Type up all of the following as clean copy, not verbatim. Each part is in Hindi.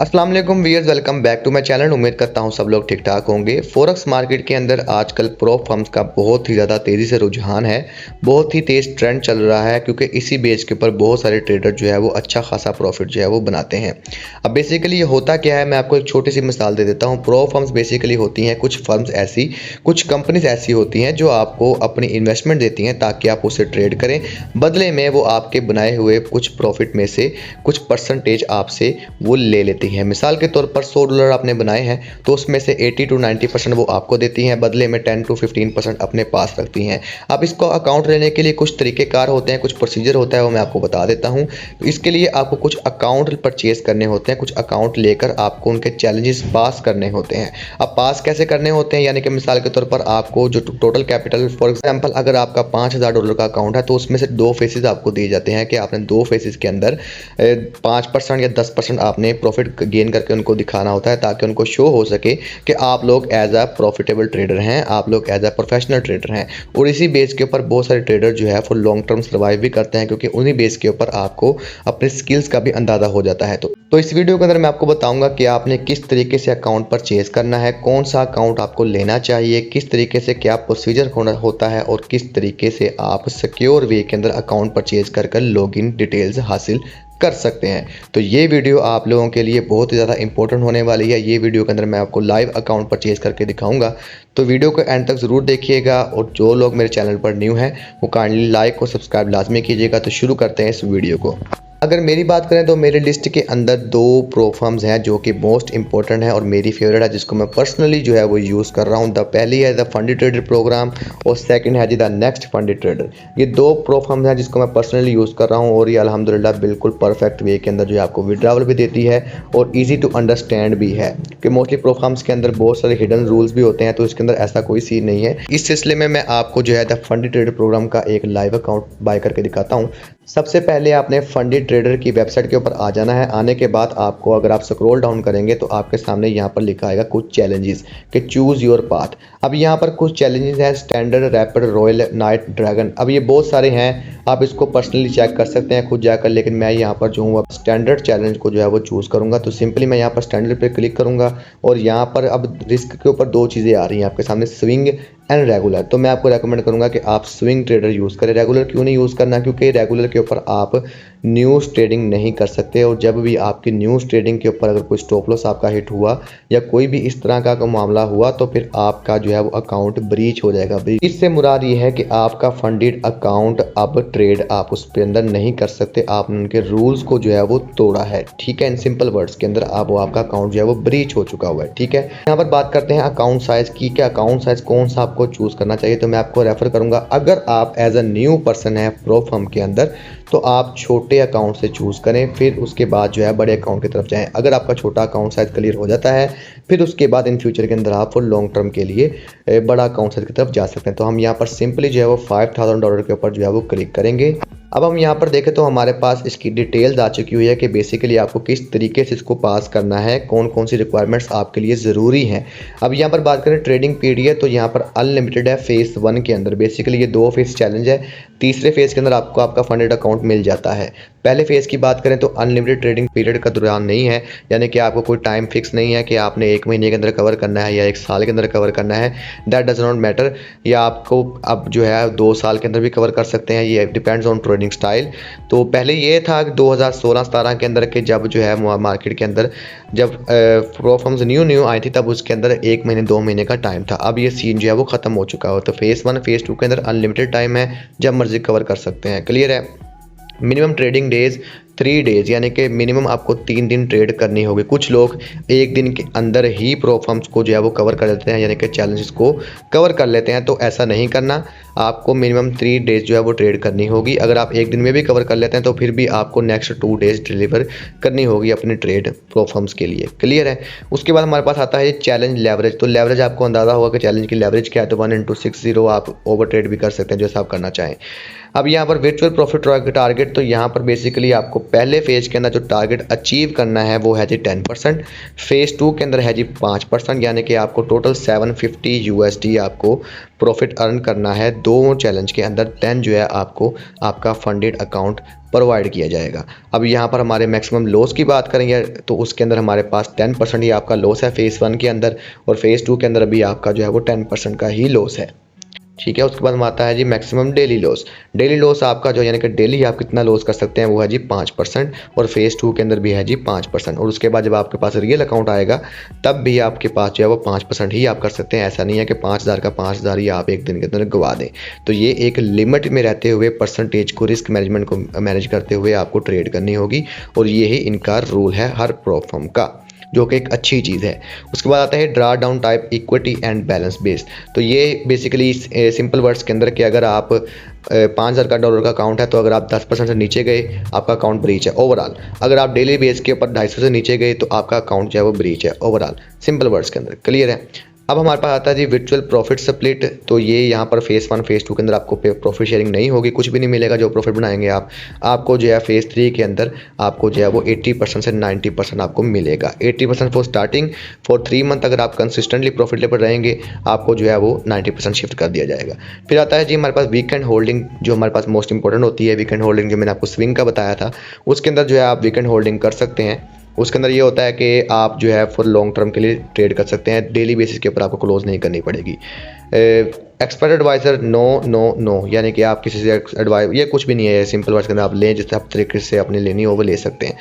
अस्सलाम वालेकुम viewers, welcome back to my channel. उम्मीद करता हूं सब लोग ठीक ठाक होंगे। फॉरेक्स मार्केट के अंदर आजकल प्रोप फर्म्स का बहुत ही ज़्यादा तेज़ी से रुझान है, बहुत ही तेज़ ट्रेंड चल रहा है क्योंकि इसी बेस के ऊपर बहुत सारे ट्रेडर जो है वो अच्छा खासा प्रॉफिट जो है वो बनाते हैं। अब बेसिकली ये होता क्या है, मैं आपको एक छोटी सी मिसाल दे देता हूँ। प्रोप फर्म्स बेसिकली होती हैं कुछ फर्म्स ऐसी, कुछ कंपनीज ऐसी होती हैं जो आपको अपनी इन्वेस्टमेंट देती हैं ताकि आप उसे ट्रेड करें। बदले में वो आपके बनाए हुए कुछ प्रॉफिट में से कुछ परसेंटेज आपसे वो ले लेती हैं। मिसाल के तौर पर $100 आपने बनाए हैं तो उसमें से 80 to 90% वो आपको देती हैं, बदले में 10 to 15% अपने पास रखती हैं। अब इसको अकाउंट लेने के लिए कुछ तरीक़ेकार होते हैं, कुछ प्रोसीजर होता है, वो मैं आपको बता देता हूँ। तो इसके लिए आपको कुछ अकाउंट परचेज करने होते हैं, कुछ अकाउंट लेकर आपको उनके चैलेंजेस पास करने होते हैं। अब पास कैसे करने होते हैं, यानी कि मिसाल के तौर पर आपको जो टोटल कैपिटल, फॉर एग्जाम्पल अगर आपका $5000 का अकाउंट है तो उसमें से 2 फेसेस आपको दिए जाते हैं कि आपने 2 फेसेस के अंदर 5% या 10% आपने प्रॉफिट गेन करके उनको दिखाना होता है ताकि उनको शो हो सके कि आप लोग एज अ प्रॉफिटेबल ट्रेडर हैं, आप लोग एज अ प्रोफेशनल ट्रेडर हैं। और इसी बेस के ऊपर बहुत सारे ट्रेडर जो है वो लॉन्ग टर्म सर्वाइव भी करते हैं क्योंकि उन्हीं बेस के ऊपर आपको अपने स्किल्स का भी अंदाज़ा हो जाता है। तो इस वीडियो के अंदर मैं आपको बताऊंगा कि आपने किस तरीके से अकाउंट परचेज करना है, कौन सा अकाउंट आपको लेना चाहिए, किस तरीके से क्या प्रोसीजर होता है और किस तरीके से आप सिक्योर वे के अंदर अकाउंट परचेज कर लॉगिन डिटेल्स हासिल कर सकते हैं। तो ये वीडियो आप लोगों के लिए बहुत ही ज़्यादा इंपॉर्टेंट होने वाली है। ये वीडियो के अंदर मैं आपको लाइव अकाउंट परचेज करके दिखाऊंगा, तो वीडियो को एंड तक ज़रूर देखिएगा। और जो लोग मेरे चैनल पर न्यू हैं वो काइंडली लाइक और सब्सक्राइब लाजमी कीजिएगा। तो शुरू करते हैं इस वीडियो को। अगर मेरी बात करें तो मेरी लिस्ट के अंदर 2 प्रो फर्म्स हैं जो कि मोस्ट इंपॉर्टेंट है और मेरी फेवरेट है, जिसको मैं पर्सनली जो है वो यूज़ कर रहा हूँ। पहली है द फंडी ट्रेडर प्रोग्राम और सेकंड है जी द नेक्स्ट फंडी ट्रेडर। ये 2 प्रो फर्म्स हैं जिसको मैं पर्सनली यूज़ कर रहा हूँ और ये अल्हम्दुलिल्लाह बिल्कुल परफेक्ट वे के अंदर जो है आपको विड्रॉवल भी देती है और ईजी टू अंडरस्टैंड भी है कि मोस्टली प्रो फर्म्स के अंदर बहुत सारे हिडन रूल्स भी होते हैं, तो इसके अंदर ऐसा कोई सीन नहीं है। इस सिलसिले में मैं आपको जो है द फंडी ट्रेडर प्रोग्राम का एक लाइव अकाउंट बाय करके दिखाता हूँ। सबसे पहले आपने फंडी ट्रेडर की वेबसाइट के ऊपर आ जाना है। आने के बाद आपको, अगर आप स्क्रॉल डाउन करेंगे तो आपके सामने यहाँ पर लिखा आएगा कुछ चैलेंजेस कि चूज़ योर पाथ। अब यहाँ पर कुछ चैलेंजेस हैं, standard, rapid, royal, night, dragon. अब ये बहुत सारे हैं, आप इसको पर्सनली चेक कर सकते हैं खुद जाकर, लेकिन मैं यहाँ पर जो हूँ स्टैंडर्ड चैलेंज को जो है वो चूज़ करूँगा। तो सिंपली मैं यहाँ पर स्टैंडर्ड पर क्लिक करूँगा और यहाँ पर अब रिस्क के ऊपर 2 चीज़ें आ रही हैं आपके सामने, स्विंग एंड रेगुलर। तो मैं आपको रेकमेंड करूंगा कि आप स्विंग ट्रेडर यूज़ करें। रेगुलर क्यों नहीं यूज़ करना, क्योंकि रेगुलर के ऊपर आप न्यूज़ ट्रेडिंग नहीं कर सकते और जब भी आपकी न्यूज़ ट्रेडिंग के ऊपर अगर कोई स्टॉप लॉस आपका हिट हुआ या कोई भी इस तरह का मामला हुआ तो फिर आपका जो है वो अकाउंट ब्रीच हो जाएगा। इससे मुराद ये है कि आपका फंडेड अकाउंट अब ट्रेड आप उस पर अंदर नहीं कर सकते, आपने उनके रूल्स को जो है वो तोड़ा है। ठीक है, इन सिंपल वर्ड्स के अंदर आप आपका अकाउंट जो है वो ब्रीच हो चुका हुआ है। ठीक है, यहाँ पर बात करते हैं अकाउंट साइज की, क्या अकाउंट साइज कौन सा आपको चूज़ करना चाहिए। तो मैं आपको रेफर करूंगा, अगर आप एज अ न्यू पर्सन है प्रो फर्म के अंदर तो आप छोटे अकाउंट से चूज़ करें, फिर उसके बाद जो है बड़े अकाउंट की तरफ जाएं। अगर आपका छोटा अकाउंट साइज क्लियर हो जाता है फिर उसके बाद इन फ्यूचर के अंदर आप लॉन्ग टर्म के लिए बड़ा अकाउंट साइज की तरफ जा सकते हैं। तो हम यहाँ पर सिंपली जो है वो $5000 के ऊपर जो है वो क्लिक करेंगे। अब हम यहाँ पर देखें तो हमारे पास इसकी डिटेल्स आ चुकी हुई है कि बेसिकली आपको किस तरीके से इसको पास करना है, कौन कौन सी रिक्वायरमेंट्स आपके लिए ज़रूरी हैं। अब यहाँ पर बात करें ट्रेडिंग पीरियड, तो यहाँ पर अनलिमिटेड है फेज़ 1 के अंदर। बेसिकली ये 2 फेज़ चैलेंज है, तीसरे फेज़ के अंदर आपको आपका फंडेड अकाउंट मिल जाता है। पहले फेज़ की बात करें तो अनलिमिटेड ट्रेडिंग पीरियड का दौरान नहीं है, यानी कि आपको कोई टाइम फिक्स नहीं है कि आपने 1 महीने के अंदर कवर करना है या 1 साल के अंदर कवर करना है। दैट डज नॉट मैटर, या आपको अब जो है 2 साल के अंदर भी कवर कर सकते हैं, ये डिपेंड्स ऑन ट्रेडिंग स्टाइल। तो पहले ये था कि 2016-17 के अंदर के जब जो है मार्केट के अंदर जब प्रो फर्म्स न्यू आई थी तब उसके अंदर 1 महीने 2 महीने का टाइम था। अब ये सीन जो है वो ख़त्म हो चुका है। तो फेज़ 1 फेज़ 2 के अंदर अनलिमिटेड टाइम है, जब मर्जी कवर कर सकते हैं। क्लियर है। मिनिमम ट्रेडिंग डेज 3 डेज़, यानी कि मिनिमम आपको 3 दिन ट्रेड करनी होगी। कुछ लोग 1 दिन के अंदर ही प्रो फर्म्स को जो है वो कवर कर लेते हैं, यानी कि चैलेंजेस को कवर कर लेते हैं। तो ऐसा नहीं करना, आपको मिनिमम 3 डेज़ जो है वो ट्रेड करनी होगी। अगर आप 1 दिन में भी कवर कर लेते हैं तो फिर भी आपको नेक्स्ट 2 डेज़ डिलीवर करनी होगी अपनी ट्रेड प्रो फर्म्स के लिए। क्लियर है। उसके बाद हमारे पास आता है चैलेंज लेवरेज। तो लेवरेज आपको अंदाज़ा होगा कि चैलेंज की लेवरेज क्या है। तो 1/60 आप ओवर ट्रेड भी कर सकते हैं जैसा आप करना चाहें। अब यहाँ पर वर्चुअल प्रॉफिट टारगेट, तो यहाँ पर बेसिकली आपको पहले फेज़ के अंदर जो टारगेट अचीव करना है वो है जी 10%, फेज़ 2 के अंदर है जी 5%, यानी कि आपको टोटल $750 आपको प्रॉफिट अर्न करना है 2 चैलेंज के अंदर। देन जो है आपको आपका फंडेड अकाउंट प्रोवाइड किया जाएगा। अब यहाँ पर हमारे मैक्सिमम लॉस की बात करेंगे तो उसके अंदर हमारे पास 10% ही आपका लॉस है फेज़ 1 के अंदर, और फेज़ 2 के अंदर अभी आपका जो है वो 10% का ही लॉस है। ठीक है, उसके बाद में आता है जी maximum daily loss. Daily loss आपका जो यानी कि डेली आप कितना लॉस कर सकते हैं वो है जी 5%, और फेज़ 2 के अंदर भी है जी 5%। और उसके बाद जब आपके पास रियल अकाउंट आएगा तब भी आपके पास जो है वो 5% ही आप कर सकते हैं। ऐसा नहीं है कि 5,000 का 5,000 ही आप एक दिन के अंदर गवा दें। तो ये एक लिमिट में रहते हुए परसेंटेज को, रिस्क मैनेजमेंट को मैनेज करते हुए आपको ट्रेड करनी होगी, और ये ही इनका रूल है हर प्रॉप फर्म का, जो कि एक अच्छी चीज़ है। उसके बाद आता है draw down type equity and balance based. तो ये बेसिकली सिंपल वर्ड्स के अंदर कि अगर आप 5,000 का डॉलर का अकाउंट है तो अगर आप 10% से नीचे गए आपका अकाउंट ब्रीच है ओवरऑल। अगर आप डेली बेस के ऊपर 250 से नीचे गए तो आपका अकाउंट जो है वो ब्रीच है ओवरऑल, सिंपल वर्ड्स के अंदर। क्लियर है। अब हमारे पास आता है जी वर्चुअल प्रॉफिट स्प्लिट। तो ये यहाँ पर फेज़ 1 फेज़ 2 के अंदर आपको प्रॉफिट शेयरिंग नहीं होगी, कुछ भी नहीं मिलेगा जो प्रॉफिट बनाएंगे आप। आपको जो है फेज़ 3 के अंदर आपको जो है वो 80% से 90% आपको मिलेगा। 80% फॉर स्टार्टिंग, फॉर 3 मंथ अगर आप कंसिस्टेंटली प्रॉफिटेबल रहेंगे आपको जो है वो 90% शिफ्ट कर दिया जाएगा। फिर आता है जी हमारे पास वीकेंड होल्डिंग, जो हमारे पास मोस्ट इंपॉर्टेंट होती है। वीकेंड होल्डिंग जो मैंने आपको स्विंग का बताया था, उसके अंदर जो है आप वीकेंड होल्डिंग कर सकते हैं। उसके अंदर ये होता है कि आप जो है फॉर लॉन्ग टर्म के लिए ट्रेड कर सकते हैं, डेली बेसिस के ऊपर आपको क्लोज नहीं करनी पड़ेगी। Expert advisor no no no, यानी कि आप किसी से एडवाइस, ये कुछ भी नहीं है, सिंपल वर्ड्स के अंदर आप लें जिस तरीके से अपनी लेनी हो वो ले सकते हैं।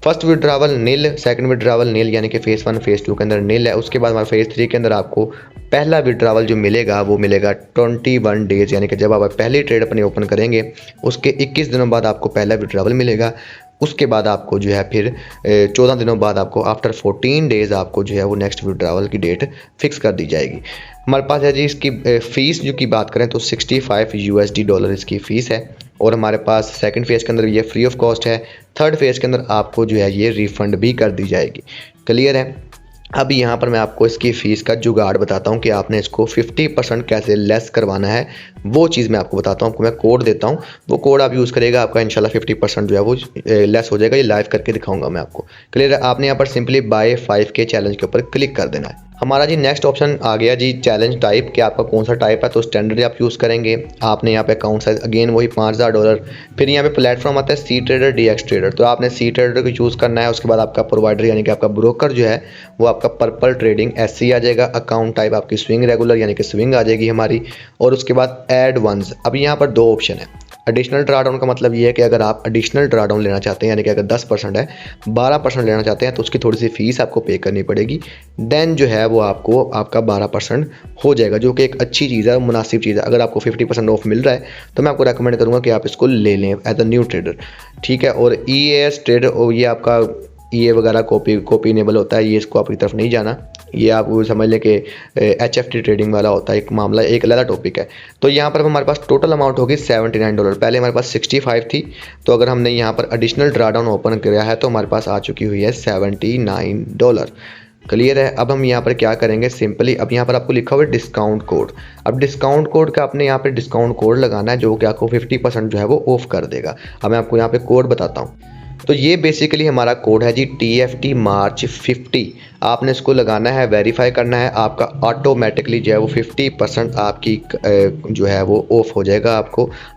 फर्स्ट विड्रावल नील, सेकंड विड्रावल नील, यानी कि फेज़ 1 फेज़ 2 के अंदर नील है। उसके बाद हमारे फेज़ 3 के अंदर आपको पहला विड्रावल जो मिलेगा वो मिलेगा 21 डेज़, यानी कि जब आप पहली ट्रेड अपनी ओपन करेंगे उसके 21 दिनों बाद आपको पहला विड्रावल मिलेगा। उसके बाद आपको जो है फिर 14 दिनों बाद आपको आफ्टर 14 डेज़ आपको जो है वो नेक्स्ट विड्रावल की डेट फिक्स कर दी जाएगी। हमारे पास है जी इसकी फ़ीस जो की बात करें तो $65 इसकी फ़ीस है, और हमारे पास सेकंड फेज़ के अंदर ये फ्री ऑफ कॉस्ट है। थर्ड फेज़ के अंदर आपको जो है ये रिफ़ंड भी कर दी जाएगी। क्लियर है। अब यहाँ पर मैं आपको इसकी फ़ीस का जुगाड़ बताता हूँ कि आपने इसको 50% कैसे लेस करवाना है, वो चीज़ मैं आपको बताता हूँ। आपको मैं कोड देता हूँ, वो कोड आप यूज़ करेगा, आपका इंशाल्लाह 50% जो है वो लेस हो जाएगा। ये लाइव करके दिखाऊंगा मैं आपको। क्लियर है। आपने यहाँ पर सिंपली बाय 5K चैलेंज के ऊपर क्लिक कर देना है। हमारा जी नेक्स्ट ऑप्शन आ गया जी चैलेंज टाइप, कि आपका कौन सा टाइप है। तो स्टैंडर्ड आप यूज़ करेंगे। आपने यहाँ पे अकाउंट साइज अगेन वही $5,000। फिर यहाँ पे प्लेटफॉर्म आता है सी ट्रेडर, DX ट्रेडर। तो आपने सी ट्रेडर को चूज़ करना है। उसके बाद आपका प्रोवाइडर यानी कि आपका ब्रोकर जो है वो आपका पर्पल ट्रेडिंग SC आ जाएगा। अकाउंट टाइप आपकी स्विंग रेगुलर यानी कि स्विंग आ जाएगी हमारी। और उसके बाद ऐड वंस। अब यहाँ पर 2 ऑप्शन है। एडिशनल ड्राडाउन का मतलब ये है कि अगर आप एडिशनल ड्राडाउन लेना चाहते हैं, यानी कि अगर 10% है 12% लेना चाहते हैं तो उसकी थोड़ी सी फीस आपको पे करनी पड़ेगी। देन जो है वो आपको आपका 12% हो जाएगा, जो कि एक अच्छी चीज़ है, मुनासिब चीज़ है। अगर आपको 50% ऑफ मिल रहा है तो मैं आपको रेकमेंड करूँगा कि आप इसको ले लें एज अ न्यू ट्रेडर। ठीक है। और EAS ट्रेडर, ये आपका EA वगैरह कॉपी इनेबल होता है, ये इसको आपकी तरफ नहीं जाना। ये आप समझ लें कि HFT ट्रेडिंग वाला होता है एक मामला, एक अलग टॉपिक है। तो यहाँ पर हमारे पास टोटल अमाउंट होगी $79। पहले हमारे पास 65 थी, तो अगर हमने यहाँ पर एडिशनल ड्राडाउन ओपन किया है तो हमारे पास आ चुकी हुई है $79। क्लियर है। अब हम यहाँ पर क्या करेंगे, सिंपली अब यहाँ पर आपको लिखा हुआ है डिस्काउंट कोड। अब डिस्काउंट कोड का आपने यहाँ पर डिस्काउंट कोड लगाना है, जो कि आपको 50% जो है वो ऑफ कर देगा। अब मैं आपको यहाँ पे कोड बताता हूँ। तो ये बेसिकली हमारा कोड है जी TFT मार्च 50। आपने इसको लगाना है, वेरीफाई करना है, आपका ऑटोमेटिकली जो है वो 50% आपकी जो है वो ऑफ हो जाएगा।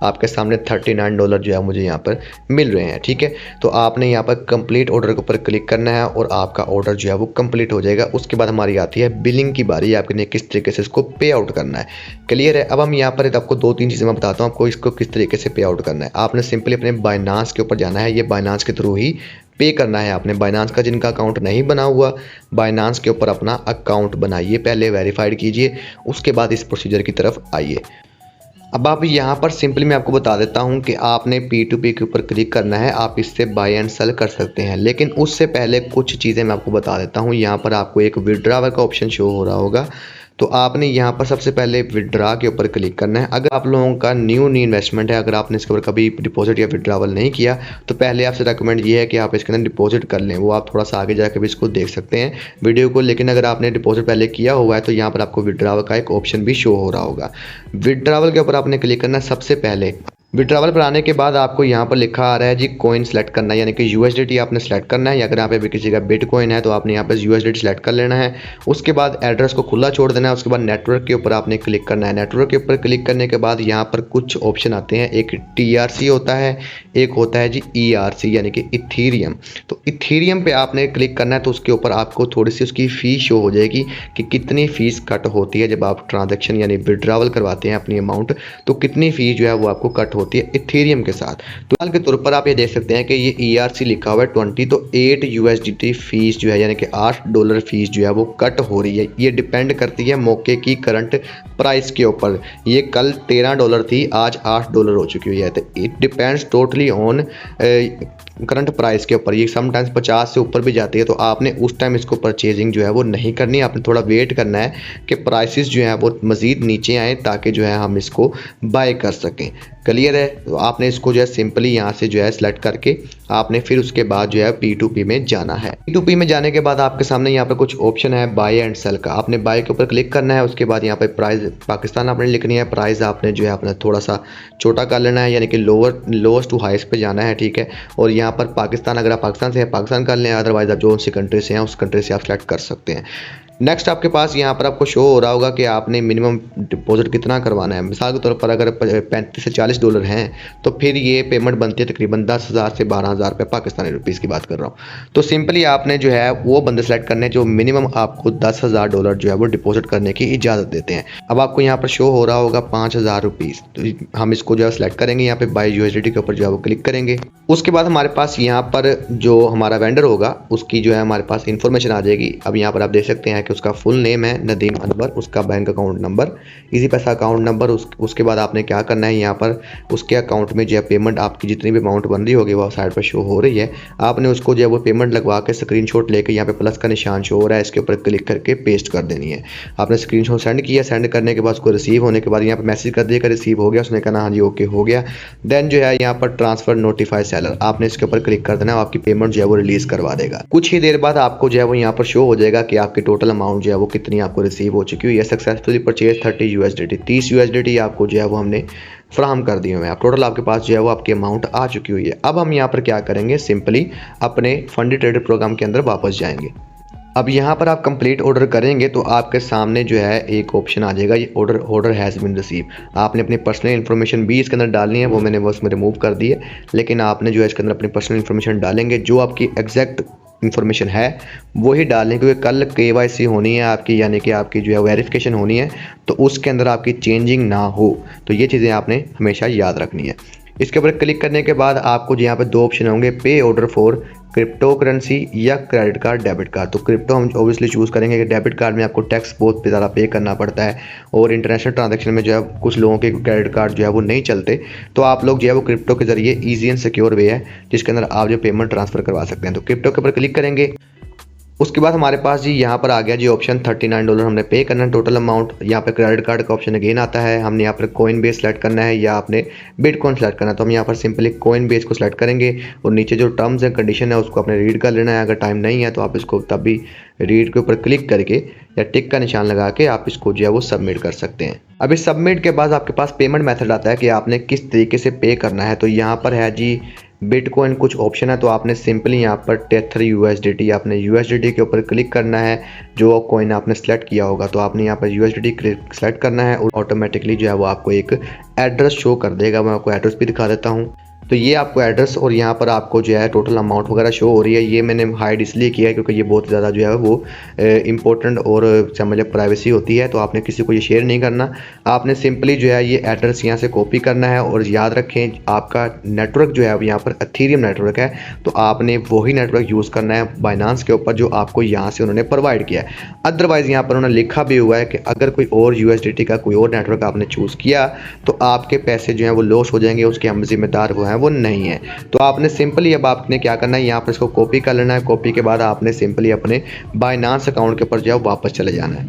आपके सामने $39 जो है मुझे यहाँ पर मिल रहे हैं। ठीक है। तो आपने यहाँ पर कंप्लीट ऑर्डर के ऊपर क्लिक करना है और आपका ऑर्डर जो है वो कंप्लीट हो जाएगा। उसके बाद हमारी आती है बिलिंग की बारी, आपने किस तरीके से इसको पे आउट करना है। क्लियर है। अब हम यहाँ पर आपको 2-3 चीज़ें मैं बताता हूँ आपको इसको किस तरीके से पे आउट करना है। आपने सिंपली अपने बाइनांस के ऊपर जाना है, ये बाइनांस के थ्रू ही पे करना है आपने। बाइनांस का जिनका अकाउंट नहीं बना हुआ, बाइनांस के ऊपर अपना अकाउंट बनाइए, पहले वेरीफाइड कीजिए, उसके बाद इस प्रोसीजर की तरफ आइए। अब आप यहाँ पर सिंपली मैं आपको बता देता हूँ कि आपने P2P के ऊपर क्लिक करना है, आप इससे बाय एंड सेल कर सकते हैं। लेकिन उससे पहले कुछ चीज़ें मैं आपको बता देता हूँ। यहाँ पर आपको एक विड्रावल का ऑप्शन शो हो रहा होगा, तो आपने यहाँ पर सबसे पहले विड्रा के ऊपर क्लिक करना है। अगर आप लोगों का न्यू इन्वेस्टमेंट है, अगर आपने इसके ऊपर कभी डिपॉजिट या विड्रावल नहीं किया तो पहले आपसे रेकमेंड ये है कि आप इसके अंदर डिपॉजिट कर लें। वो आप थोड़ा सा आगे जाकर भी इसको देख सकते हैं वीडियो को। लेकिन अगर आपने डिपॉजिट पहले किया हुआ है तो यहाँ पर आपको विड्रावल का एक ऑप्शन भी शो हो रहा होगा। विड्रावल के ऊपर आपने क्लिक करना है। सबसे पहले विड्रॉवल पर आने के बाद आपको यहाँ पर लिखा आ रहा है जी कॉइन सेलेक्ट करना है, यानी कि यूएसडीटी आपने सेलेक्ट करना है, या अगर यहाँ पे भी किसी का बिटकॉइन है तो आपने यहाँ पे यूएसडीटी सेलेक्ट कर लेना है। उसके बाद एड्रेस को खुला छोड़ देना है। उसके बाद नेटवर्क के ऊपर आपने क्लिक करना है। नेटवर्क के ऊपर क्लिक करने के बाद यहाँ पर कुछ ऑप्शन आते हैं, एक TRC होता है, एक होता है जी ERC यानी कि इथीरियम। तो इथीरियम पे आपने क्लिक करना है, तो उसके ऊपर आपको थोड़ी सी उसकी फ़ीस शो हो जाएगी कि कितनी फ़ीस कट होती है जब आप ट्रांजेक्शन यानी विड्रॉवल करवाते हैं अपनी अमाउंट, तो कितनी फ़ीस जो है वो आपको कट होती है इथेरियम के साथ। तो हाल के तौर पर आप ये देख सकते हैं कि ये ERC लिखा हुआ है 20, तो 8 USDT फीस जो है यानी कि $8 फीस जो है वो कट हो रही है। ये डिपेंड करती है मौके की करंट प्राइस के ऊपर। ये कल $13 थी, आज $8 हो चुकी हुई है। तो it depends totally on current price के ऊपर। ये समटाइम्स 50 से ऊपर भी जाती है, तो आपने उस टाइम इसको परचेजिंग जो है वो नहीं करनी है। आपने थोड़ा वेट करना है कि प्राइसेस जो है वो मज़ीद नीचे आए, ताकि जो है हम इसको बाय कर सकें। क्लियर है? तो आपने इसको जो है सिंपली यहाँ से जो है सेलेक्ट करके आपने फिर उसके बाद जो है P2P में जाना है। P2P में जाने के बाद आपके सामने यहाँ पर कुछ ऑप्शन है बाय एंड सेल का। आपने बाय के ऊपर क्लिक करना है। उसके बाद यहाँ पे प्राइस पाकिस्तान आपने लिखनी है। प्राइस आपने जो है अपना थोड़ा सा छोटा कर लेना है, यानी कि लोएस्ट टू हाईएस्ट पे जाना है, ठीक है। और यहाँ पर पाकिस्तान, अगर आप पाकिस्तान से है पाकिस्तान कर लें, अदरवाइज आप जो सी कंट्री से हैं उस कंट्री से आप सेलेक्ट कर सकते हैं। नेक्स्ट आपके पास यहाँ पर आपको शो हो रहा होगा कि आपने मिनिमम डिपॉजिट कितना करवाना है। मिसाल के तौर पर अगर 35 से $40 हैं, तो फिर ये पेमेंट बनती है तकरीबन 10,000 से 12,000 रुपये पाकिस्तानी रुपीज़ की बात कर रहा हूँ। तो सिंपली आपने जो है वो बंदे सेलेक्ट करने जो मिनिमम आपको $10,000 जो है वो डिपॉजिट करने की इजाज़त देते हैं। अब आपको यहाँ पर शो हो रहा होगा 5,000 रुपीज़, तो हम इसको जो है सेलेक्ट करेंगे। यहाँ पे बाय USDT के ऊपर जो है वो क्लिक करेंगे। उसके बाद हमारे पास यहाँ पर जो हमारा वेंडर होगा उसकी जो है हमारे पास इन्फॉर्मेशन आ जाएगी। अब यहाँ पर आप देख सकते हैं कि उसका फुल नेम है नदीम अनवर, उसका बैंक अकाउंट नंबर, इजी पैसा अकाउंट नंबर। उसके बाद आपने क्या करना है, यहाँ पर उसके अकाउंट में जो है पेमेंट आपकी जितनी भी अमाउंट बन रही होगी वो साइड पर शो हो रही है। आपने उसको जो है वो पेमेंट लगवा के स्क्रीनशॉट लेके यहाँ पे प्लस का निशान शो हो रहा है, इसके ऊपर क्लिक करके पेस्ट कर देनी है। आपने स्क्रीनशॉट सेंड किया, सेंड करने के बाद उसको रिसीव होने के बाद यहाँ पर मैसेज कर दिया कि रिसीव हो गया। उसने कहना हाँ जी ओके हो गया। देन जो है यहाँ पर ट्रांसफर नोटिफाई सेलर, आपने इसके ऊपर क्लिक कर देना है, आपकी पेमेंट जो है वो रिलीज करवा देगा। कुछ ही देर बाद आपको जो है वो यहाँ पर शो हो जाएगा कि आपकी टोटल अमाउंट जो है वो कितनी आपको रिसीव हो चुकी हुई है। सक्सेसफुली परचेज 30 USDT, 30 USDT आपको जो है वो हमने फ्राहम कर दिए हुए हैं। टोटल आपके पास जो है वो आपकी अमाउंट आ चुकी हुई है। अब हम यहाँ पर क्या करेंगे, सिंपली अपने फंडी ट्रेडर प्रोग्राम के अंदर वापस जाएंगे। अब यहाँ पर आप कंप्लीट ऑर्डर करेंगे तो आपके सामने जो है एक ऑप्शन आ जाएगा, ये ऑर्डर हैज़ बीन रिसीव। आपने अपनी पर्सनल इन्फॉर्मेशन भी इसके अंदर डालनी है, वो मैंने वो उसमें रिमूव कर दी है, लेकिन आपने जो है इसके अंदर अपनी पर्सनल इन्फॉर्मेशन डालेंगे। जो आपकी एग्जैक्ट इन्फॉर्मेशन है वही डालें, क्योंकि कल KYC होनी है आपकी, यानी कि आपकी जो है वेरिफिकेशन होनी है, तो उसके अंदर आपकी चेंजिंग ना हो। तो ये चीज़ें आपने हमेशा याद रखनी है। इसके ऊपर क्लिक करने के बाद आपको यहाँ पे दो ऑप्शन होंगे, पे ऑर्डर फॉर क्रिप्टो करेंसी या क्रेडिट कार्ड डेबिट कार्ड। तो क्रिप्टो हम ऑब्वियसली चूज़ करेंगे कि डेबिट कार्ड में आपको टैक्स बहुत ज़्यादा पे करना पड़ता है, और इंटरनेशनल ट्रांजैक्शन में जो है कुछ लोगों के क्रेडिट कार्ड जो है वो नहीं चलते। तो आप लोग जो है वो क्रिप्टो के ज़रिए ईजी एंड सिक्योर वे है जिसके अंदर आप जो पेमेंट ट्रांसफ़र करवा सकते हैं। तो क्रिप्टो के ऊपर क्लिक करेंगे। उसके बाद हमारे पास जी यहाँ पर आ गया जी ऑप्शन $39 हमने पे करना है टोटल अमाउंट। यहाँ पे क्रेडिट कार्ड का ऑप्शन अगेन आता है, हमने यहाँ पर कॉइन बेस सेलेक्ट करना है या आपने बिटकॉइन सेलेक्ट करना है। तो हम यहाँ पर सिंपली कॉइन बेस को सेलेक्ट करेंगे और नीचे जो टर्म्स एंड कंडीशन है उसको आपने रीड कर लेना है। अगर टाइम नहीं है तो आप इसको तब भी रीड के ऊपर क्लिक करके या टिक का निशान लगा के आप इसको जो है वो सबमिट कर सकते हैं। अब इस सबमिट के बाद आपके पास पेमेंट मेथड आता है कि आपने किस तरीके से पे करना है। तो यहाँ पर है जी बिटकॉइन कुछ ऑप्शन है, तो आपने सिंपली यहाँ पर टेथर USDT आपने USDT के ऊपर क्लिक करना है। जो कॉइन आपने सेलेक्ट किया होगा तो आपने यहाँ पर USDT सेलेक्ट करना है और ऑटोमेटिकली जो है वो आपको एक एड्रेस शो कर देगा। मैं आपको एड्रेस भी दिखा देता हूँ। तो ये आपको एड्रेस और यहाँ पर आपको जो है टोटल अमाउंट वगैरह शो हो रही है। ये मैंने हाइड इसलिए किया है क्योंकि ये बहुत ज़्यादा जो है वो इम्पोर्टेंट और समझ प्राइवेसी होती है, तो आपने किसी को ये शेयर नहीं करना। आपने सिंपली जो है ये एड्रेस यहाँ से कॉपी करना है और याद रखें आपका नेटवर्क जो है यहाँ पर एथेरियम नेटवर्क है, तो आपने वही नेटवर्क यूज़ करना है बाइनांस के ऊपर जो आपको यहाँ से उन्होंने प्रोवाइड किया है। अदरवाइज़ यहाँ पर उन्होंने लिखा भी हुआ है कि अगर कोई और USDT का कोई और नेटवर्क आपने चूज़ किया तो आपके पैसे जो हैं वो लॉस हो जाएंगे, उसके हम जिम्मेदार वो हैं वो नहीं है। तो आपने सिंपली अब आपने क्या करना है, यहाँ पर इसको कॉपी कर लेना है। कॉपी के बाद आपने सिंपली अपने बाइनांस अकाउंट के ऊपर जो है वापस चले जाना है।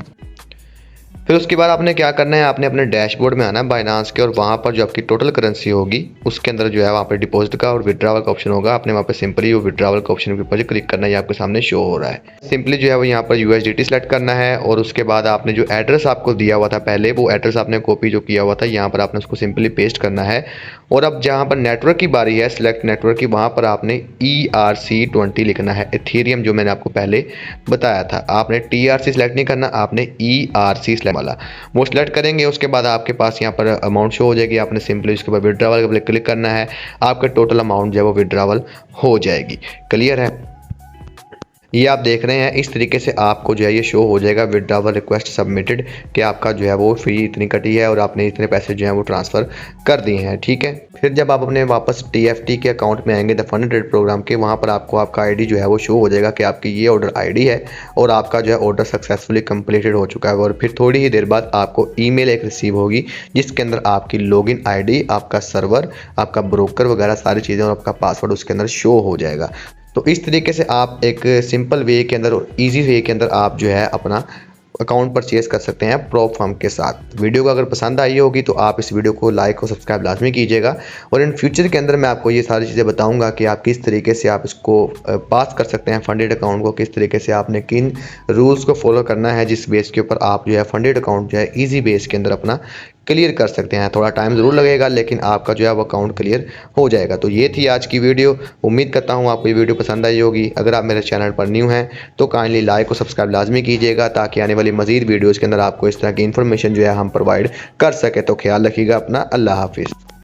फिर उसके बाद आपने क्या करना है, आपने अपने डैशबोर्ड में आना है बाइनांस के, और वहाँ पर जो आपकी टोटल करेंसी होगी उसके अंदर जो है वहाँ पे डिपॉजिट का और विड्रॉवल का ऑप्शन होगा। आपने वहाँ पे सिंपली वो विड्रॉवल का ऑप्शन के ऊपर क्लिक करना है, ये आपके सामने शो हो रहा है। सिंपली जो है वो यहाँ पर USDT सेलेक्ट करना है, और उसके बाद आपने जो एड्रेस आपको दिया हुआ था पहले, वो एड्रेस आपने कॉपी जो किया हुआ था यहाँ पर आपने उसको सिंपली पेस्ट करना है। और अब जहाँ पर नेटवर्क की बारी है, सिलेक्ट नेटवर्क की, वहाँ पर आपने ERC20 लिखना है, एथेरियम, जो मैंने आपको पहले बताया था। आपने TRC सेलेक्ट नहीं करना, आपने ERC सेलेक्ट वाला वो सेलेक्ट करेंगे। उसके बाद आपके पास यहाँ पर अमाउंट शो हो जाएगी, आपने सिंपली उसके बाद विड्रॉवल के क्लिक करना है, आपका टोटल अमाउंट जो है वो विड्रॉवल हो जाएगी। क्लियर है? ये आप देख रहे हैं, इस तरीके से आपको जो है ये शो हो जाएगा विड्रॉवल रिक्वेस्ट सबमिटेड, कि आपका जो है वो फी इतनी कटी है और आपने इतने पैसे जो हैं वो ट्रांसफ़र कर दिए हैं। ठीक है, फिर जब आप अपने वापस TFT के अकाउंट में आएंगे, द फंड ट्रेड प्रोग्राम के, वहाँ पर आपको आपका ID जो है वो शो हो जाएगा कि आपकी ये ऑर्डर ID है और आपका जो है ऑर्डर सक्सेसफुली कंप्लीटेड हो चुका है। और फिर थोड़ी ही देर बाद आपको ईमेल एक रिसीव होगी जिसके अंदर आपकी लॉगिन ID, आपका सर्वर, आपका ब्रोकर वगैरह सारी चीज़ें और आपका पासवर्ड उसके अंदर शो हो जाएगा। तो इस तरीके से आप एक सिंपल वे के अंदर और ईजी वे के अंदर आप जो है अपना अकाउंट परचेज कर सकते हैं प्रोफर्म के साथ। वीडियो को अगर पसंद आई होगी तो आप इस वीडियो को लाइक और सब्सक्राइब लाजमी कीजिएगा, और इन फ्यूचर के अंदर मैं आपको ये सारी चीज़ें बताऊंगा कि आप किस तरीके से आप इसको पास कर सकते हैं फंडेड अकाउंट को, किस तरीके से आपने किन रूल्स को फॉलो करना है जिस बेस के ऊपर आप जो है फंडेड अकाउंट जो है ईजी बेस के अंदर अपना क्लियर कर सकते हैं। थोड़ा टाइम ज़रूर लगेगा लेकिन आपका जो है वो अकाउंट क्लियर हो जाएगा। तो ये थी आज की वीडियो, उम्मीद करता हूँ आपको ये वीडियो पसंद आई होगी। अगर आप मेरे चैनल पर न्यू हैं तो काइंडली लाइक और सब्सक्राइब लाजमी कीजिएगा, ताकि आने वाली मज़ीद वीडियोज़ के अंदर आपको इस तरह की इन्फॉर्मेशन जो है हम प्रोवाइड कर सके। तो ख्याल रखिएगा अपना। अल्लाह हाफिज़।